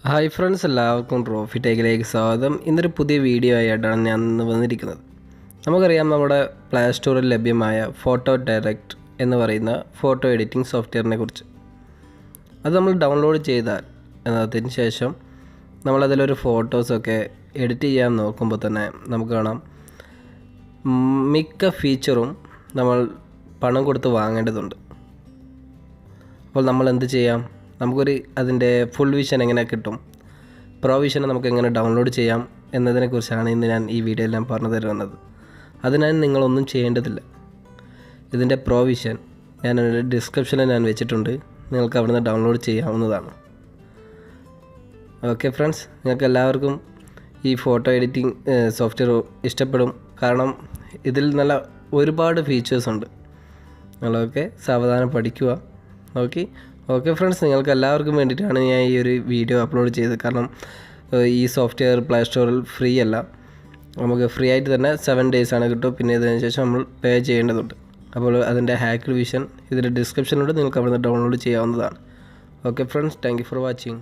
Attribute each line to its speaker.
Speaker 1: Hi friends, എല്ലാവർക്കും trophy ടേക്കിലേക്ക് സ്വാഗതം. ഇന്നൊരു പുതിയ വീഡിയോ ആയിട്ടാണ് ഞാൻ ഇന്ന് വന്നിരിക്കുന്നത്. നമുക്കറിയാം, നമ്മുടെ പ്ലേ സ്റ്റോറിൽ ലഭ്യമായ ഫോട്ടോ ഡയറക്റ്റ് എന്ന് പറയുന്ന ഫോട്ടോ എഡിറ്റിംഗ് സോഫ്റ്റ്വെയറിനെ കുറിച്ച്. അത് നമ്മൾ ഡൗൺലോഡ് ചെയ്താൽ അതിന് ശേഷം നമ്മളതിലൊരു ഫോട്ടോസൊക്കെ എഡിറ്റ് ചെയ്യാൻ നോക്കുമ്പോൾ തന്നെ നമുക്ക് കാണാം മിക്ക ഫീച്ചറും നമ്മൾ പണം കൊടുത്ത് വാങ്ങേണ്ടതുണ്ട്. അപ്പോൾ നമ്മൾ എന്ത് ചെയ്യാം? നമുക്കൊരു അതിൻ്റെ ഫുൾ വിഷൻ എങ്ങനെ കിട്ടും, പ്രോ വിഷൻ നമുക്ക് എങ്ങനെ ഡൗൺലോഡ് ചെയ്യാം എന്നതിനെക്കുറിച്ചാണ് ഇന്ന് ഞാൻ ഈ വീഡിയോയിൽ ഞാൻ പറഞ്ഞു തരുന്നത്. അതിനായി നിങ്ങളൊന്നും ചെയ്യേണ്ടതില്ല. ഇതിൻ്റെ പ്രോ വിഷൻ ഞാനൊരു ഡിസ്ക്രിപ്ഷനിൽ ഞാൻ വെച്ചിട്ടുണ്ട്, നിങ്ങൾക്ക് അവിടുന്ന് ഡൗൺലോഡ് ചെയ്യാവുന്നതാണ്. ഓക്കെ ഫ്രണ്ട്സ്, നിങ്ങൾക്ക് എല്ലാവർക്കും ഈ ഫോട്ടോ എഡിറ്റിംഗ് സോഫ്റ്റ്വെയർ ഇഷ്ടപ്പെടും. കാരണം ഇതിൽ നല്ല ഒരുപാട് ഫീച്ചേഴ്സ് ഉണ്ട്. നിങ്ങളൊക്കെ സാവധാനം പഠിക്കുക. ഓക്കെ ഫ്രണ്ട്സ്, നിങ്ങൾക്ക് എല്ലാവർക്കും വേണ്ടിയിട്ടാണ് ഞാൻ ഈ ഒരു വീഡിയോ അപ്ലോഡ് ചെയ്തത്. കാരണം ഈ സോഫ്റ്റ്വെയർ പ്ലേ സ്റ്റോറിൽ ഫ്രീ അല്ല, നമുക്ക് ഫ്രീ ആയിട്ട് തന്നെ 7 days ആണ് കിട്ടും. പിന്നെ ഇതിന് ശേഷം നമ്മൾ പേ ചെയ്യേണ്ടതുണ്ട്. അപ്പോൾ അതിൻ്റെ ഹാക്ക് വിഷൻ ഇതിൻ്റെ ഡിസ്ക്രിപ്ഷനിലൂടെ നിങ്ങൾക്ക് അവിടെ നിന്ന് ഡൗൺലോഡ് ചെയ്യാവുന്നതാണ്. Okay friends, thank you for watching.